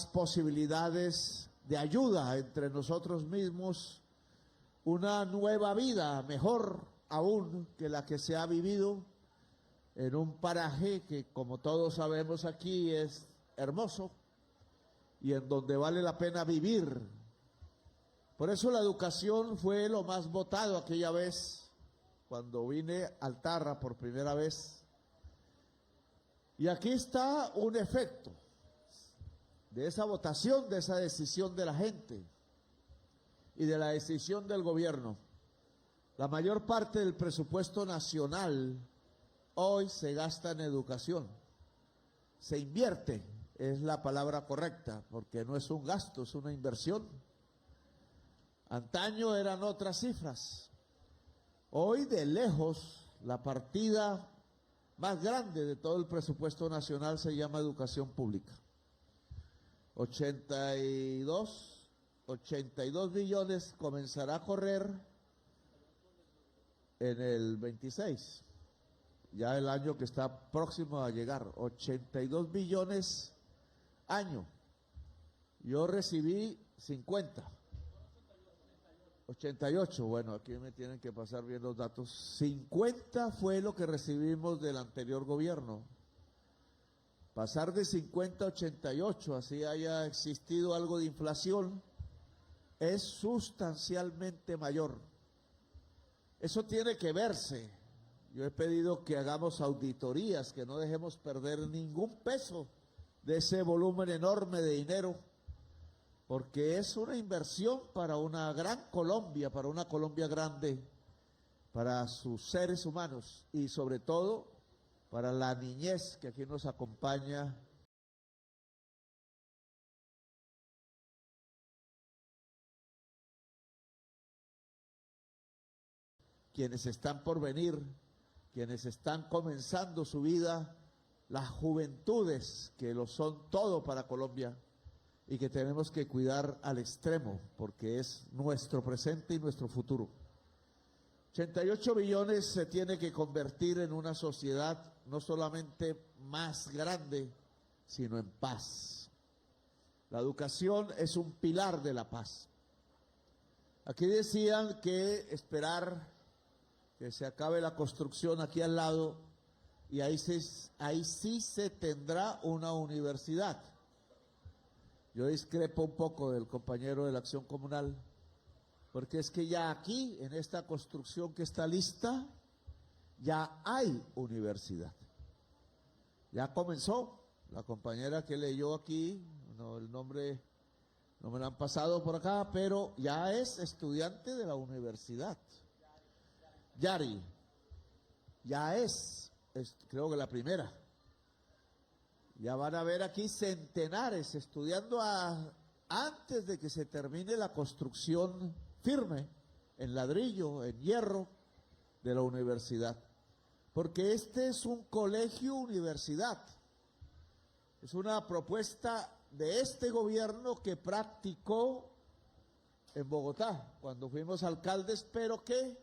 posibilidades de ayuda entre nosotros mismos, una nueva vida, mejor aún que la que se ha vivido en un paraje que, como todos sabemos aquí, es hermoso y en donde vale la pena vivir. Por eso la educación fue lo más votado aquella vez, cuando vine al Tarra por primera vez. Y aquí está un efecto de esa votación, de esa decisión de la gente y de la decisión del gobierno. La mayor parte del presupuesto nacional hoy se gasta en educación. Se invierte, es la palabra correcta, porque no es un gasto, es una inversión. Antaño eran otras cifras. Hoy, de lejos, la partida más grande de todo el presupuesto nacional se llama educación pública. 82 billones comenzará a correr en el 26, ya el año que está próximo a llegar, 82 billones año. Yo recibí 50. 88, bueno, aquí me tienen que pasar bien los datos. 50 fue lo que recibimos del anterior gobierno. Pasar de 50 a 88, así haya existido algo de inflación, es sustancialmente mayor. Eso tiene que verse. Yo he pedido que hagamos auditorías, que no dejemos perder ningún peso de ese volumen enorme de dinero, porque es una inversión para una gran Colombia, para una Colombia grande, para sus seres humanos y sobre todo para la niñez que aquí nos acompaña. Quienes están por venir, quienes están comenzando su vida, las juventudes que lo son todo para Colombia y que tenemos que cuidar al extremo porque es nuestro presente y nuestro futuro. 88 billones se tiene que convertir en una sociedad no solamente más grande, sino en paz. La educación es un pilar de la paz. Aquí decían que esperar que se acabe la construcción aquí al lado y ahí sí se tendrá una universidad. Yo discrepo un poco del compañero de la Acción Comunal, porque es que ya aquí, en esta construcción que está lista, ya hay universidad. Ya comenzó. La compañera que leyó aquí, no, el nombre no me lo han pasado por acá, pero ya es estudiante de la universidad. Yari, ya es creo que la primera. Ya van a ver aquí centenares estudiando antes de que se termine la construcción firme, en ladrillo, en hierro, de la universidad. Porque este es un colegio universidad. Es una propuesta de este gobierno que practicó en Bogotá, cuando fuimos alcaldes, pero que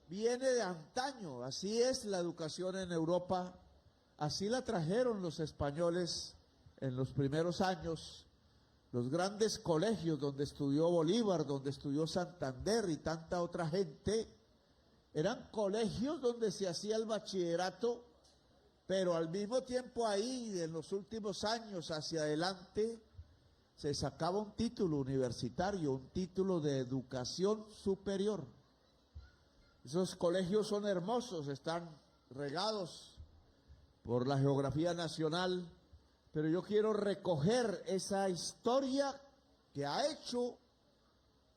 viene de antaño. Así es la educación en Europa, así la trajeron los españoles en los primeros años. Los grandes colegios donde estudió Bolívar, donde estudió Santander y tanta otra gente, eran colegios donde se hacía el bachillerato, pero al mismo tiempo ahí, en los últimos años hacia adelante, se sacaba un título universitario, un título de educación superior. Esos colegios son hermosos, están regados por la geografía nacional, pero yo quiero recoger esa historia que ha hecho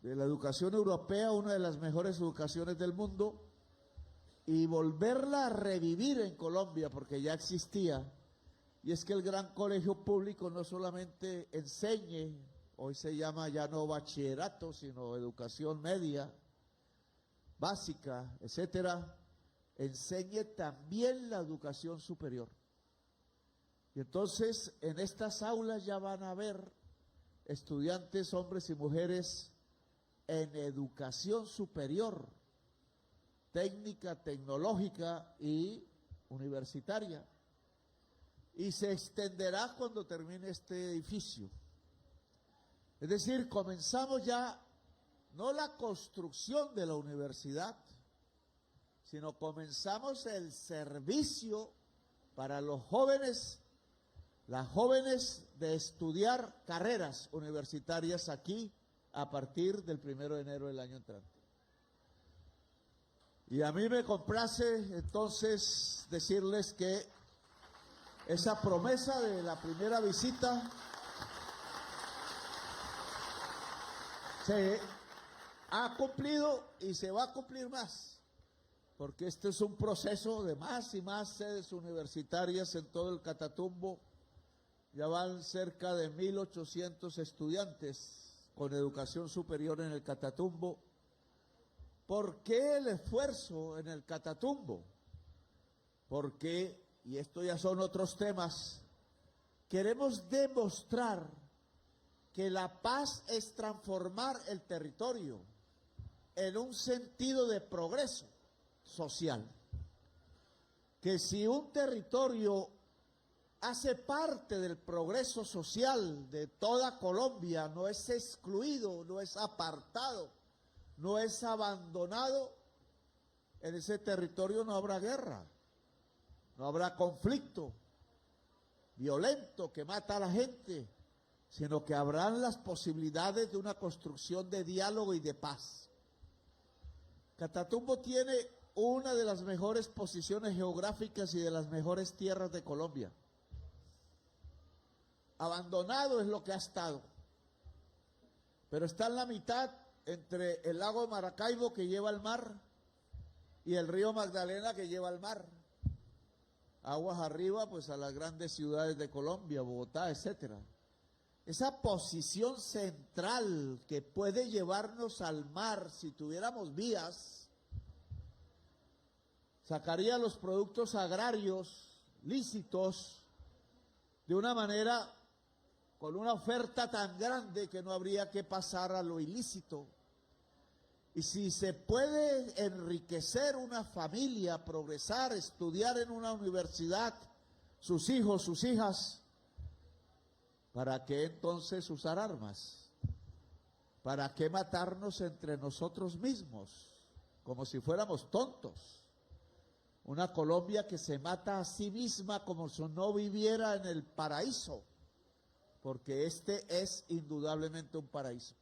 de la educación europea una de las mejores educaciones del mundo y volverla a revivir en Colombia, porque ya existía. Y es que el gran colegio público no solamente enseñe, hoy se llama ya no bachillerato, sino educación media, básica, etcétera, enseñe también la educación superior. Y entonces en estas aulas ya van a haber estudiantes, hombres y mujeres, en educación superior, técnica, tecnológica y universitaria. Y se extenderá cuando termine este edificio. Es decir, comenzamos ya no la construcción de la universidad, sino comenzamos el servicio para los jóvenes, las jóvenes de estudiar carreras universitarias aquí a partir del 1 de enero del año entrante. Y a mí me complace entonces decirles que esa promesa de la primera visita se ha cumplido y se va a cumplir más, porque este es un proceso de más y más sedes universitarias en todo el Catatumbo. Ya van cerca de 1.800 estudiantes con educación superior en el Catatumbo. ¿Por qué el esfuerzo en el Catatumbo? Porque, y esto ya son otros temas, queremos demostrar que la paz es transformar el territorio en un sentido de progreso social. Que si un territorio hace parte del progreso social de toda Colombia, no es excluido, no es apartado, no es abandonado, en ese territorio no habrá guerra, no habrá conflicto violento que mata a la gente, sino que habrán las posibilidades de una construcción de diálogo y de paz. Catatumbo tiene una de las mejores posiciones geográficas y de las mejores tierras de Colombia. Abandonado es lo que ha estado, pero está en la mitad entre el lago Maracaibo, que lleva al mar, y el río Magdalena, que lleva al mar. Aguas arriba, pues a las grandes ciudades de Colombia, Bogotá, etcétera. Esa posición central que puede llevarnos al mar, si tuviéramos vías, sacaría los productos agrarios lícitos de una manera, con una oferta tan grande que no habría que pasar a lo ilícito. Y si se puede enriquecer una familia, progresar, estudiar en una universidad, sus hijos, sus hijas, ¿para qué entonces usar armas? ¿Para qué matarnos entre nosotros mismos? Como si fuéramos tontos. Una Colombia que se mata a sí misma como si no viviera en el paraíso, porque este es indudablemente un paraíso.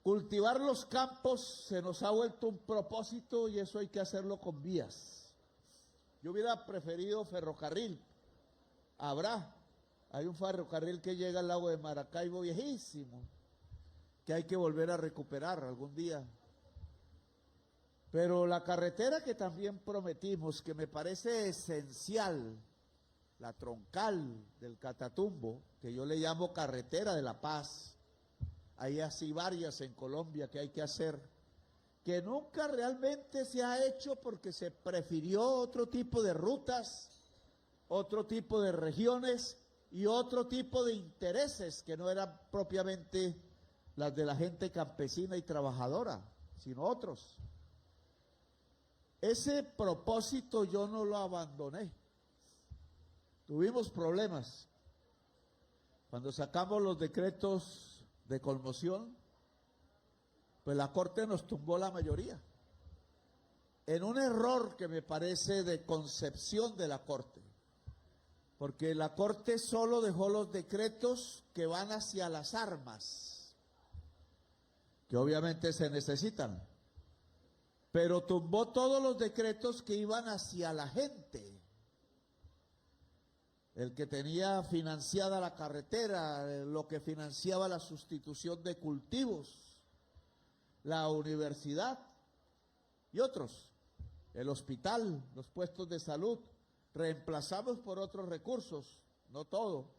Cultivar los campos se nos ha vuelto un propósito y eso hay que hacerlo con vías. Yo hubiera preferido ferrocarril. Hay un ferrocarril que llega al lago de Maracaibo viejísimo, que hay que volver a recuperar algún día. Pero la carretera que también prometimos, que me parece esencial, la troncal del Catatumbo, que yo le llamo Carretera de la Paz, hay así varias en Colombia que hay que hacer, que nunca realmente se ha hecho porque se prefirió otro tipo de rutas, otro tipo de regiones y otro tipo de intereses que no eran propiamente las de la gente campesina y trabajadora, sino otros. Ese propósito yo no lo abandoné. Tuvimos problemas. Cuando sacamos los decretos de conmoción, pues la Corte nos tumbó la mayoría. En un error que me parece de concepción de la Corte. Porque la Corte solo dejó los decretos que van hacia las armas, que obviamente se necesitan. Pero tumbó todos los decretos que iban hacia la gente. El que tenía financiada la carretera, lo que financiaba la sustitución de cultivos, la universidad y otros, el hospital, los puestos de salud, reemplazamos por otros recursos, no todo.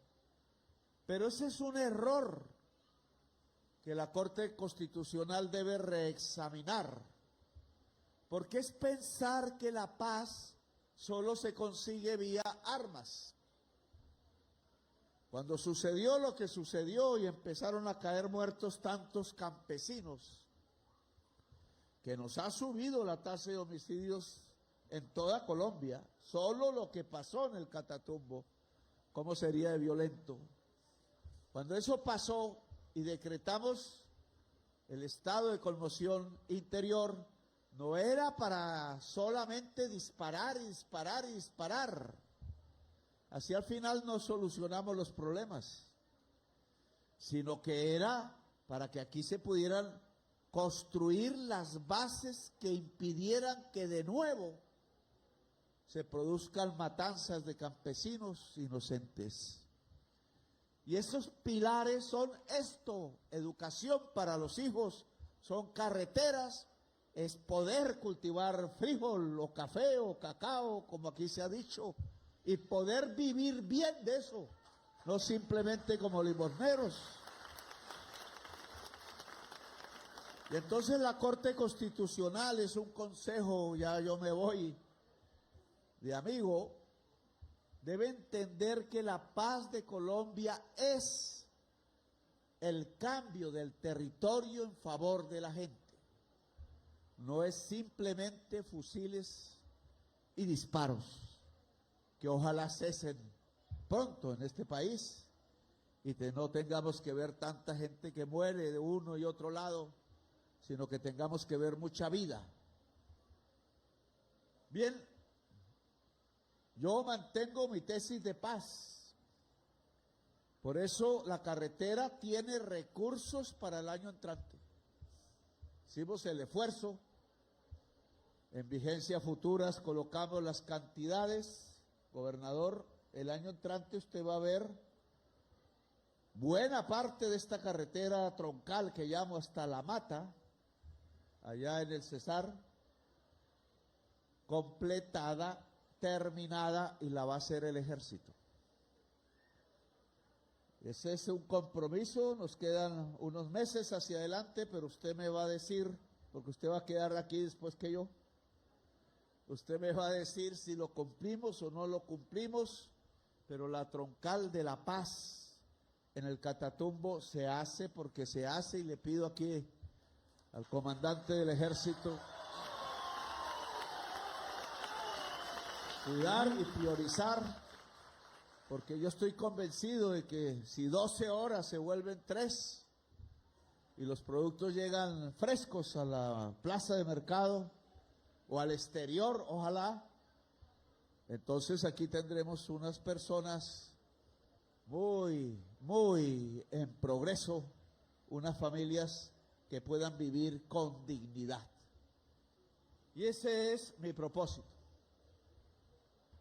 Pero ese es un error que la Corte Constitucional debe reexaminar, porque es pensar que la paz solo se consigue vía armas. Cuando sucedió lo que sucedió y empezaron a caer muertos tantos campesinos, que nos ha subido la tasa de homicidios en toda Colombia, solo lo que pasó en el Catatumbo, ¿cómo sería de violento? Cuando eso pasó y decretamos el estado de conmoción interior, no era para solamente disparar y disparar y disparar. Así al final no solucionamos los problemas, sino que era para que aquí se pudieran construir las bases que impidieran que de nuevo se produzcan matanzas de campesinos inocentes. Y esos pilares son esto: educación para los hijos, son carreteras, es poder cultivar frijol o café o cacao, como aquí se ha dicho, y poder vivir bien de eso, no simplemente como limosneros. Y entonces la Corte Constitucional es un consejo, ya yo me voy de amigo, debe entender que la paz de Colombia es el cambio del territorio en favor de la gente. No es simplemente fusiles y disparos, que ojalá cesen pronto en este país y que no tengamos que ver tanta gente que muere de uno y otro lado, sino que tengamos que ver mucha vida. Bien, yo mantengo mi tesis de paz. Por eso la carretera tiene recursos para el año entrante. Hicimos el esfuerzo. En vigencias futuras colocamos las cantidades. Gobernador, el año entrante usted va a ver buena parte de esta carretera troncal que llamo hasta La Mata, allá en el Cesar, completada, terminada, y la va a hacer el ejército. Ese es un compromiso, nos quedan unos meses hacia adelante, pero usted me va a decir, porque usted va a quedar aquí después que yo, usted me va a decir si lo cumplimos o no lo cumplimos, pero la troncal de La Paz en el Catatumbo se hace porque se hace, y le pido aquí al comandante del ejército cuidar y priorizar, porque yo estoy convencido de que si 12 horas se vuelven 3 y los productos llegan frescos a la plaza de mercado o al exterior, ojalá, entonces aquí tendremos unas personas muy en progreso, unas familias que puedan vivir con dignidad. Y ese es mi propósito.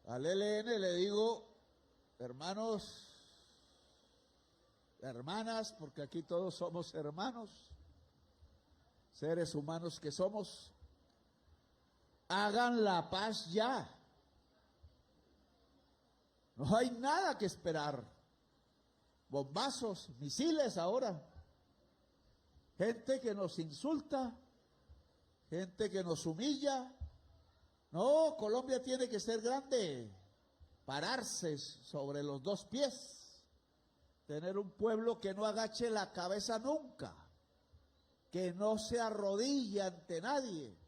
Al ELN le digo, hermanos, hermanas, porque aquí todos somos hermanos, seres humanos que somos, hagan la paz ya. No hay nada que esperar. Bombazos, misiles ahora. Gente que nos insulta, gente que nos humilla. No, Colombia tiene que ser grande, pararse sobre los 2 pies, tener un pueblo que no agache la cabeza nunca, que no se arrodille ante nadie,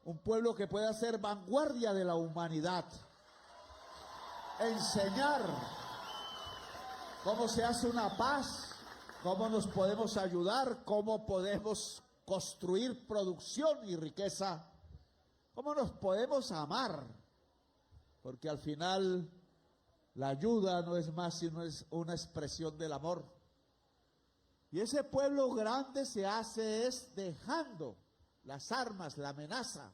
un pueblo que pueda ser vanguardia de la humanidad, enseñar cómo se hace una paz, cómo nos podemos ayudar, cómo podemos construir producción y riqueza, cómo nos podemos amar, porque al final la ayuda no es más sino es una expresión del amor. Y ese pueblo grande se hace es dejando las armas, la amenaza.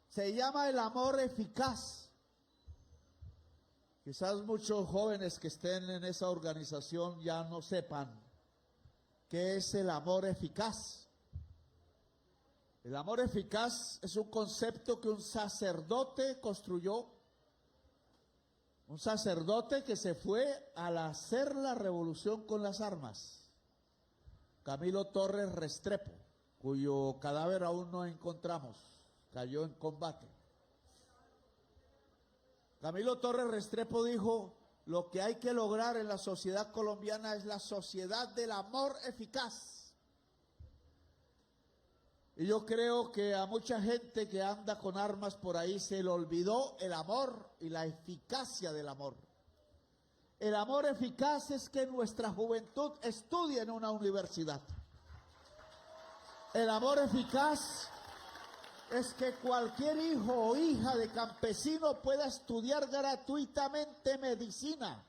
Se llama el amor eficaz. Quizás muchos jóvenes que estén en esa organización ya no sepan qué es el amor eficaz. El amor eficaz es un concepto que un sacerdote construyó, un sacerdote que se fue al hacer la revolución con las armas, Camilo Torres Restrepo, cuyo cadáver aún no encontramos, cayó en combate. Camilo Torres Restrepo dijo, lo que hay que lograr en la sociedad colombiana es la sociedad del amor eficaz. Y yo creo que a mucha gente que anda con armas por ahí se le olvidó el amor y la eficacia del amor. El amor eficaz es que nuestra juventud estudie en una universidad. El amor eficaz es que cualquier hijo o hija de campesino pueda estudiar gratuitamente medicina.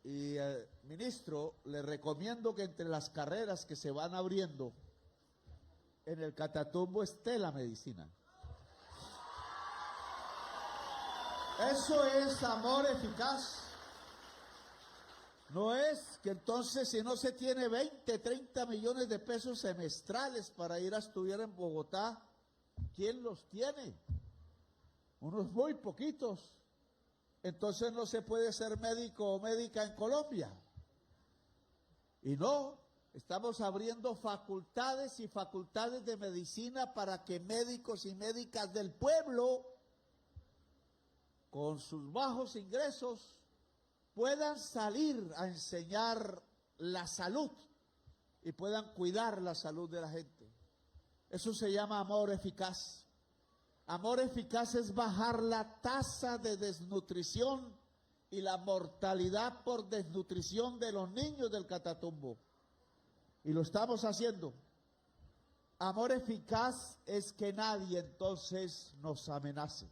Y, ministro, le recomiendo que entre las carreras que se van abriendo en el Catatumbo esté la medicina. Eso es amor eficaz. No es que entonces si no se tiene 20, 30 millones de pesos semestrales para ir a estudiar en Bogotá, ¿quién los tiene? Unos muy poquitos. Entonces no se puede ser médico o médica en Colombia. Y no, estamos abriendo facultades y facultades de medicina para que médicos y médicas del pueblo, con sus bajos ingresos, puedan salir a enseñar la salud y puedan cuidar la salud de la gente. Eso se llama amor eficaz. Amor eficaz es bajar la tasa de desnutrición y la mortalidad por desnutrición de los niños del Catatumbo. Y lo estamos haciendo. Amor eficaz es que nadie entonces nos amenace.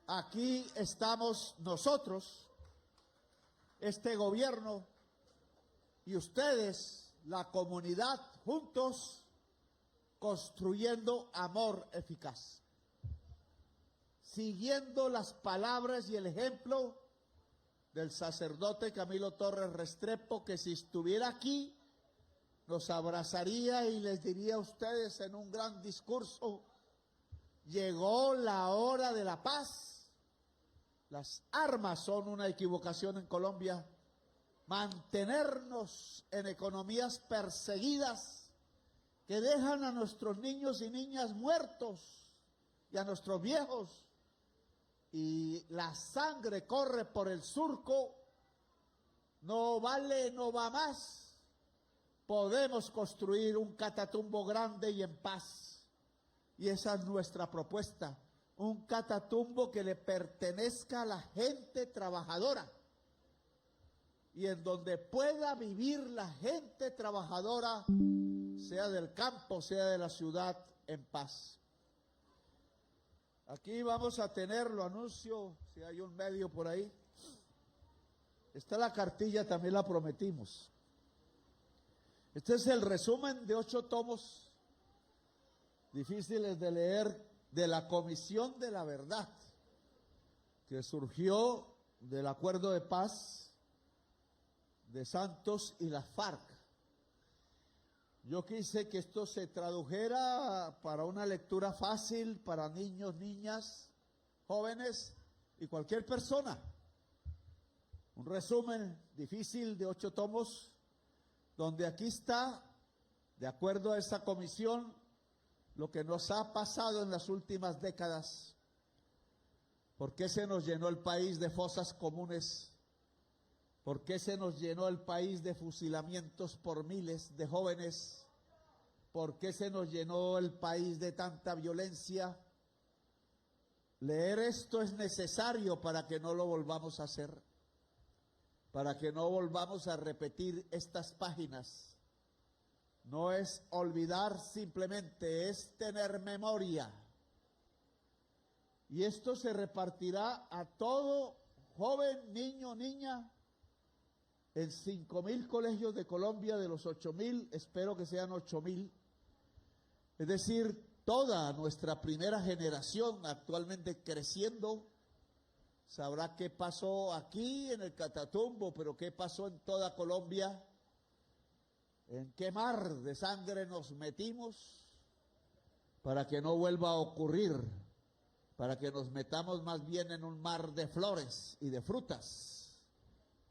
Aquí estamos nosotros, este gobierno y ustedes, la comunidad, juntos, construyendo amor eficaz. Siguiendo las palabras y el ejemplo del sacerdote Camilo Torres Restrepo, que si estuviera aquí, nos abrazaría y les diría a ustedes en un gran discurso: llegó la hora de la paz. Las armas son una equivocación en Colombia. Mantenernos en economías perseguidas que dejan a nuestros niños y niñas muertos y a nuestros viejos, y la sangre corre por el surco, no vale, no va más. Podemos construir un Catatumbo grande y en paz. Y esa es nuestra propuesta. Un Catatumbo que le pertenezca a la gente trabajadora y en donde pueda vivir la gente trabajadora, sea del campo, sea de la ciudad, en paz. Aquí vamos a tener, lo anuncio, si hay un medio por ahí. Está la cartilla, también la prometimos. Este es el resumen de 8 tomos difíciles de leer, de la Comisión de la Verdad, que surgió del acuerdo de paz de Santos y las FARC. Yo quise que esto se tradujera para una lectura fácil para niños, niñas, jóvenes y cualquier persona. Un resumen difícil de 8 tomos, donde aquí está, de acuerdo a esa comisión, lo que nos ha pasado en las últimas décadas. ¿Por qué se nos llenó el país de fosas comunes? ¿Por qué se nos llenó el país de fusilamientos por miles de jóvenes? ¿Por qué se nos llenó el país de tanta violencia? Leer esto es necesario para que no lo volvamos a hacer, para que no volvamos a repetir estas páginas. No es olvidar simplemente, es tener memoria. Y esto se repartirá a todo joven, niño, niña, en 5.000 colegios de Colombia, de los 8.000, espero que sean 8.000. Es decir, toda nuestra primera generación actualmente creciendo sabrá qué pasó aquí en el Catatumbo, pero qué pasó en toda Colombia. ¿En qué mar de sangre nos metimos para que no vuelva a ocurrir? Para que nos metamos más bien en un mar de flores y de frutas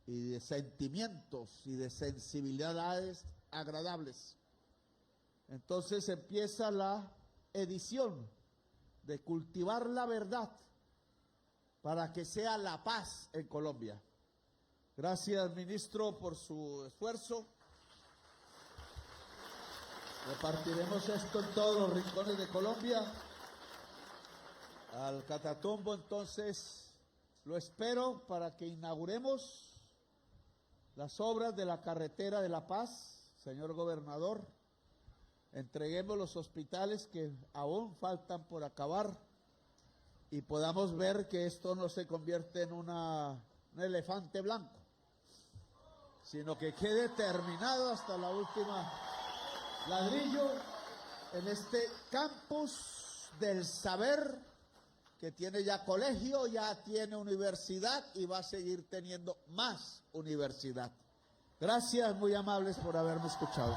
y de sentimientos y de sensibilidades agradables. Entonces empieza la edición de cultivar la verdad para que sea la paz en Colombia. Gracias, ministro, por su esfuerzo. Repartiremos esto en todos los rincones de Colombia. Al Catatumbo, entonces, lo espero para que inauguremos las obras de la carretera de La Paz, señor gobernador. Entreguemos los hospitales que aún faltan por acabar y podamos ver que esto no se convierte en un elefante blanco, sino que quede terminado hasta la última ladrillo en este campus del saber que tiene ya colegio, ya tiene universidad y va a seguir teniendo más universidad. Gracias, muy amables por haberme escuchado.